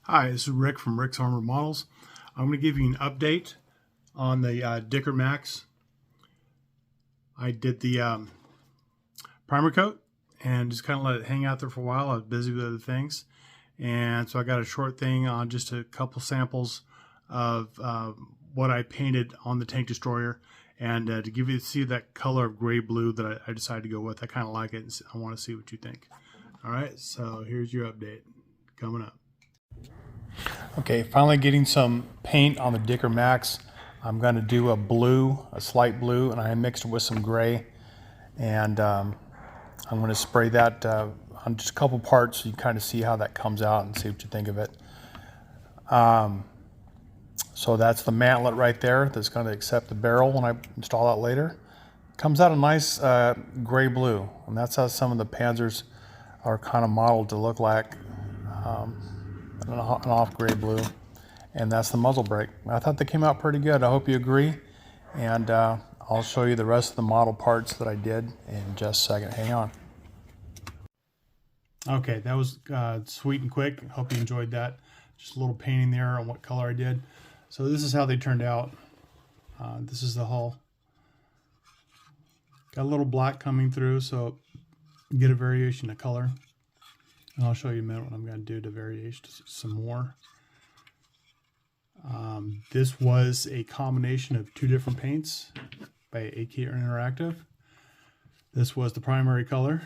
Hi, this is Rick from Rick's Armored Models. I'm going to give you an update on the Dicker Max. I did the primer coat and just kind of let it hang out there for a while. I was busy with other things. And so I got a short thing on just a couple samples of what I painted on the tank destroyer. And to give you see that color of gray blue that I decided to go with. I kind of like it and I want to see what you think. All right, so here's your update coming up. Okay, finally getting some paint on the Dicker Max. I'm going to do a blue, a slight blue, and I mixed it with some gray. And I'm going to spray that on just a couple parts so you kind of see how that comes out and see what you think of it. So that's the mantlet right there that's going to accept the barrel when I install that later. Comes out a nice gray blue, and that's how some of the Panzers are kind of modeled to look like. An off gray blue, and that's the muzzle brake. I thought they came out pretty good. I hope you agree, and I'll show you the rest of the model parts that I did in just a second. Hang on. Okay, that was sweet and quick. Hope you enjoyed that. Just a little painting there on what color I did. So this is how they turned out. This is the hull. Got a little black coming through, so you get a variation of color. And I'll show you in a minute what I'm going to do to variation some more. This was a combination of two different paints by AK Interactive. This was the primary color,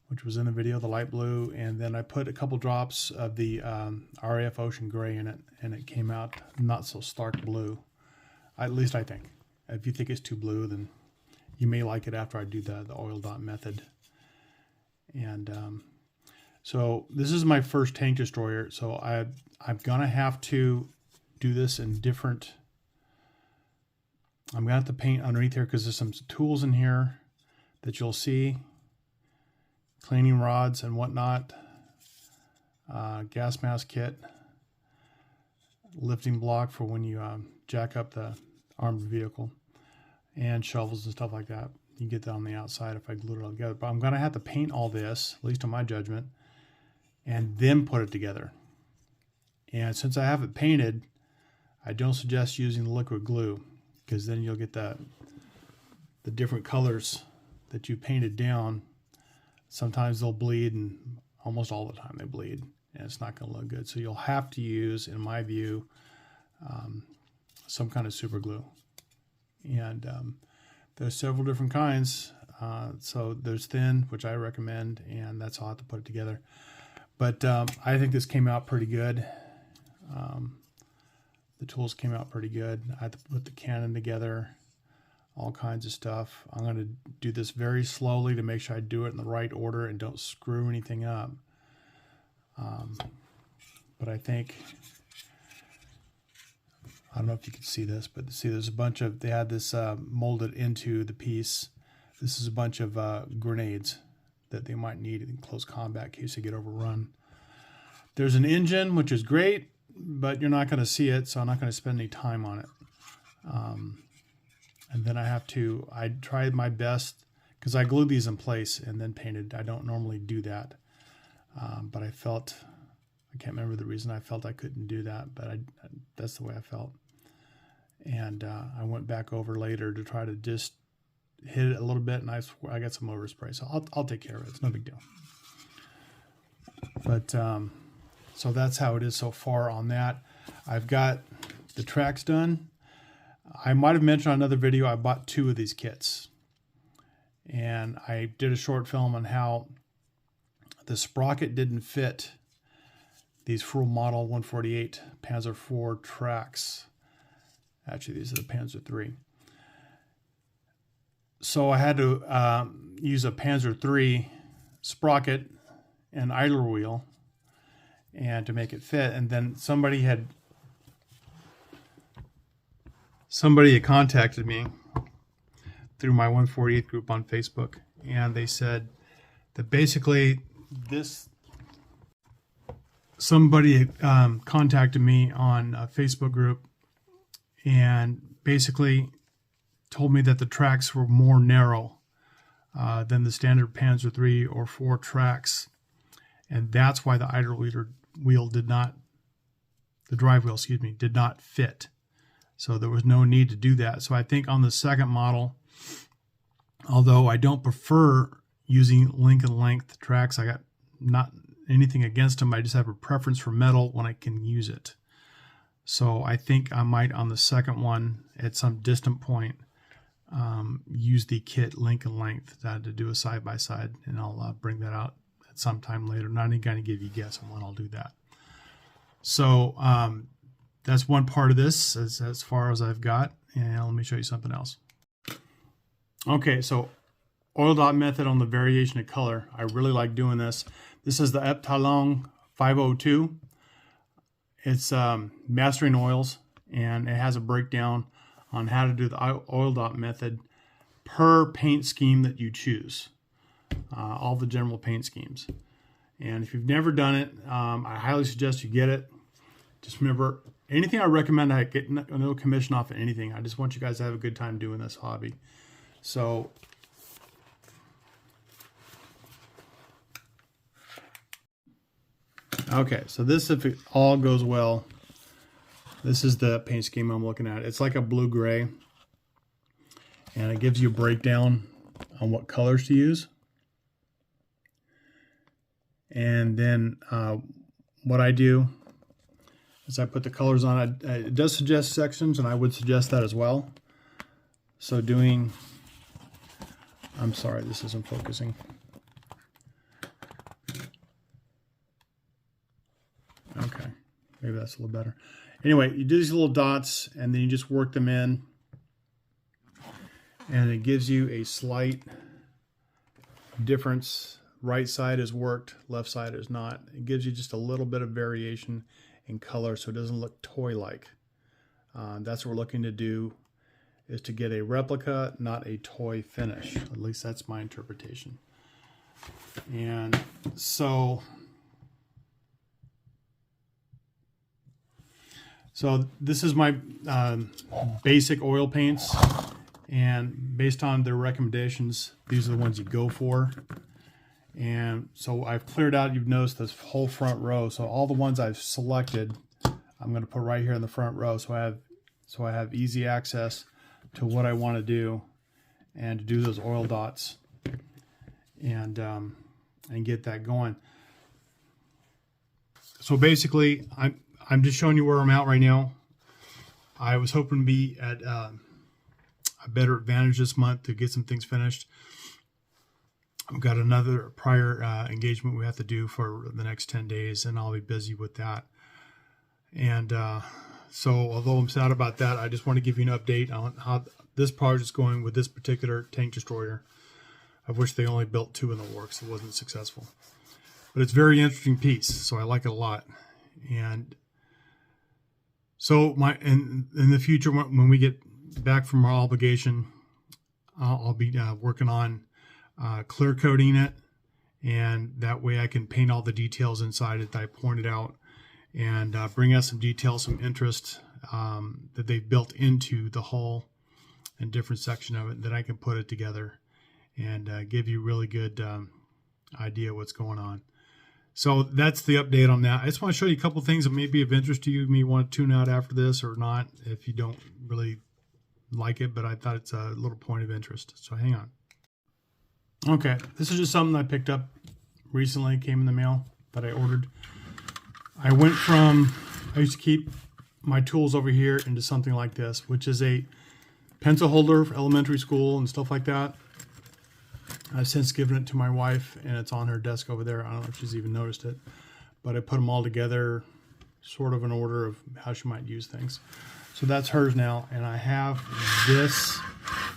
which was in the video, the light blue, and then I put a couple drops of the RAF Ocean Gray in it, and it came out not so stark blue. At least I think. If you think it's too blue, then you may like it after I do the oil dot method. And so this is my first tank destroyer, so I'm gonna have to do this in different. I'm gonna have to paint underneath here because there's some tools in here that you'll see, cleaning rods and whatnot, gas mask kit, lifting block for when you jack up the armored vehicle, and shovels and stuff like that. You can get that on the outside if I glue it all together. But I'm going to have to paint all this, at least in my judgment, and then put it together. And since I have it painted, I don't suggest using the liquid glue because then you'll get the different colors that you painted down. Sometimes they'll bleed, and almost all the time they bleed, and it's not going to look good. So you'll have to use, in my view, some kind of super glue. And there's several different kinds. So there's thin, which I recommend, and that's how I have to put it together. But I think this came out pretty good. The tools came out pretty good. I had to put the cannon together, all kinds of stuff. I'm going to do this very slowly to make sure I do it in the right order and don't screw anything up. But I think, I don't know if you can see this, but see there's a bunch of, they had this molded into the piece. This is a bunch of grenades that they might need in close combat in case they get overrun. There's an engine, which is great, but you're not going to see it, so I'm not going to spend any time on it. And then I tried my best, because I glued these in place and then painted. I don't normally do that, but I felt, I can't remember the reason I felt I couldn't do that, but that's the way I felt. And I went back over later to try to just hit it a little bit, and I got some overspray, so I'll take care of it. It's no big deal. But so that's how it is so far on that. I've got the tracks done. I might have mentioned on another video I bought 2 of these kits, and I did a short film on how the sprocket didn't fit these full model 148 Panzer IV tracks. Actually, these are the Panzer III. So I had to use a Panzer III sprocket and idler wheel and to make it fit. And then somebody had contacted me through my 148 group on Facebook, and they said that basically somebody contacted me on a Facebook group and basically told me that the tracks were more narrow than the standard Panzer III or IV tracks, and that's why the idle wheel did not, the drive wheel, did not fit. So there was no need to do that. So I think on the second model, although I don't prefer using Lincoln length tracks, I got not anything against them. I just have a preference for metal when I can use it. So I think I might, on the second one, at some distant point, use the kit Lincoln length to do a side-by-side, and I'll bring that out at some time later. Not even going to give you a guess on when I'll do that. So that's one part of this as far as I've got, and let me show you something else. Okay, so oil dot method on the variation of color. I really like doing this. This is the Eptalon 502. It's mastering oils, and it has a breakdown on how to do the oil dot method per paint scheme that you choose. All the general paint schemes. And if you've never done it, I highly suggest you get it. Just remember, anything I recommend, I get no commission off of anything. I just want you guys to have a good time doing this hobby. So okay, so this, if it all goes well, this is the paint scheme I'm looking at. It's like a blue-gray, and it gives you a breakdown on what colors to use. And then what I do is I put the colors on. It does suggest sections, and I would suggest that as well. So doing, I'm sorry, this isn't focusing. Okay, maybe that's a little better. Anyway, you do these little dots, and then you just work them in, and it gives you a slight difference. Right side is worked, left side is not. It gives you just a little bit of variation in color so it doesn't look toy-like. That's what we're looking to do, is to get a replica, not a toy finish. At least that's my interpretation. And so this is my basic oil paints, and based on their recommendations, these are the ones you go for. And so I've cleared out, you've noticed, this whole front row. So all the ones I've selected, I'm going to put right here in the front row, so I have easy access to what I want to do, and to do those oil dots, and get that going. So basically, I'm just showing you where I'm at right now. I was hoping to be at a better advantage this month to get some things finished. I've got another prior engagement we have to do for the next 10 days, and I'll be busy with that. And so although I'm sad about that, I just want to give you an update on how this project is going with this particular tank destroyer, of which they only built 2 in the works. It wasn't successful. But it's a very interesting piece, so I like it a lot. And so in the future, when we get back from our obligation, I'll be working on clear coating it, and that way I can paint all the details inside it that I pointed out, and bring us some details, some interest that they've built into the hull and different section of it, that I can put it together and give you really good idea what's going on. So that's the update on that. I just want to show you a couple things that may be of interest to you. You may want to tune out after this or not if you don't really like it, but I thought it's a little point of interest. So hang on. Okay, this is just something I picked up recently, came in the mail that I ordered. I went from, I used to keep my tools over here, into something like this, which is a pencil holder for elementary school and stuff like that. I've since given it to my wife, and it's on her desk over there. I don't know if she's even noticed it, but I put them all together sort of in order of how she might use things. So that's hers now, and I have this.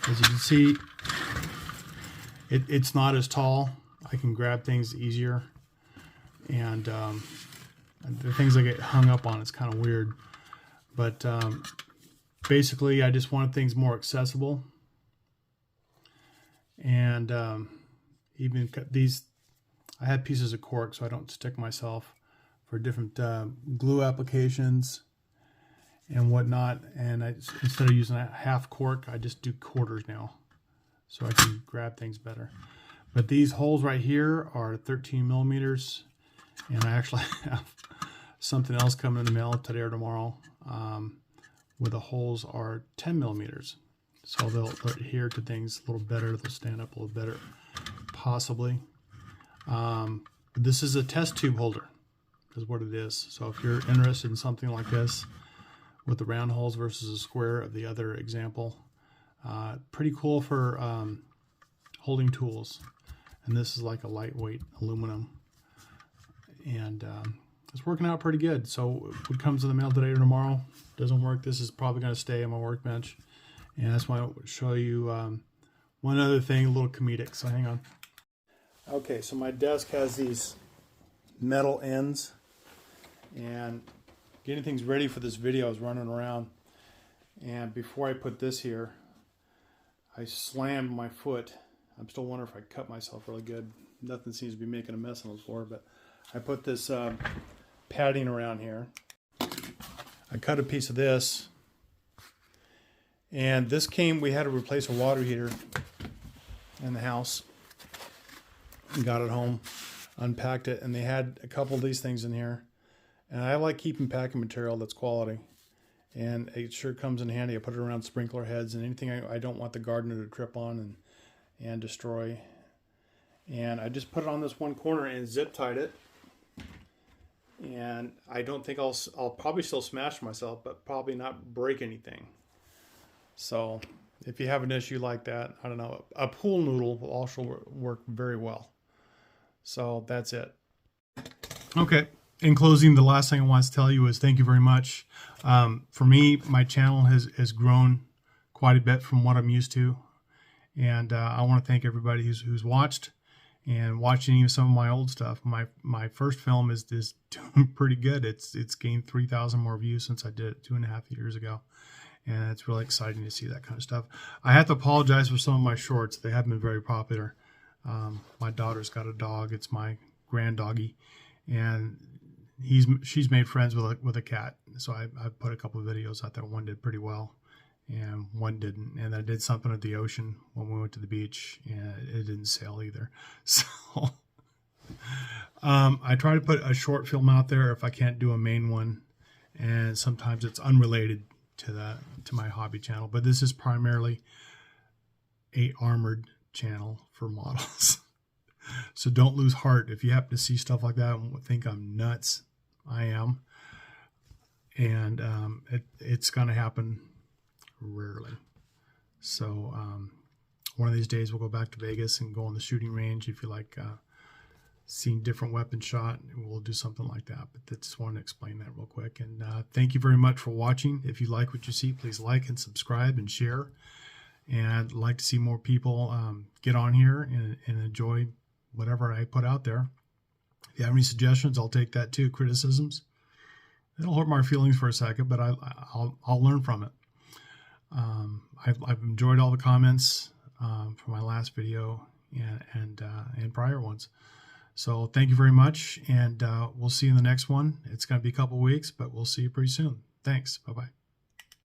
As you can see, it's not as tall. I can grab things easier, and the things I get hung up on, it's kind of weird. But basically, I just wanted things more accessible. And even these, I had pieces of cork so I don't stick myself, for different glue applications and whatnot. And instead of using a half cork, I just do quarters now, so I can grab things better. But these holes right here are 13 millimeters, And I actually have something else coming in the mail today or tomorrow, where the holes are 10 millimeters. So they'll adhere to things a little better. They'll stand up a little better, possibly. This is a test tube holder, is what it is. So if you're interested in something like this, with the round holes versus a square of the other example, pretty cool for holding tools. And this is like a lightweight aluminum. And it's working out pretty good. So what comes in the mail today or tomorrow doesn't work. This is probably going to stay on my workbench. And that's why I want to show you one other thing, a little comedic. So hang on. Okay, so my desk has these metal ends. And getting things ready for this video, I was running around. And before I put this here, I slammed my foot. I'm still wondering if I cut myself really good. Nothing seems to be making a mess on the floor, but I put this padding around here. I cut a piece of this. And this came, we had to replace a water heater in the house. And got it home, unpacked it, and they had a couple of these things in here. And I like keeping packing material that's quality. And it sure comes in handy. I put it around sprinkler heads and anything I don't want the gardener to trip on and destroy. And I just put it on this one corner and zip tied it. And I don't think I'll probably still smash myself, but probably not break anything. So if you have an issue like that, I don't know, a pool noodle will also work very well. So that's it. Okay. In closing, the last thing I want to tell you is thank you very much. For me, my channel has grown quite a bit from what I'm used to. And I want to thank everybody who's watched and watching even some of my old stuff. My first film is doing pretty good. It's gained 3,000 more views since I did it 2.5 years ago. And it's really exciting to see that kind of stuff. I have to apologize for some of my shorts. They haven't been very popular. My daughter's got a dog. It's my grand doggy. And she's made friends with a cat. So I put a couple of videos out there. One did pretty well and one didn't. And I did something at the ocean when we went to the beach, and it didn't sail either. So I try to put a short film out there if I can't do a main one. And sometimes it's unrelated to my hobby channel, but this is primarily a armored channel for models. So don't lose heart if you happen to see stuff like that and think I'm nuts. I am. And it's going to happen rarely. So one of these days we'll go back to Vegas and go on the shooting range. If you like seeing different weapons shot, we'll do something like that. But I just wanted to explain that real quick. And thank you very much for watching. If you like what you see, please like and subscribe and share. And I'd like to see more people get on here and enjoy whatever I put out there. If you have any suggestions, I'll take that too. Criticisms. It'll hurt my feelings for a second, but I'll learn from it. I've enjoyed all the comments from my last video and prior ones. So thank you very much, and we'll see you in the next one. It's going to be a couple weeks, but we'll see you pretty soon. Thanks. Bye-bye.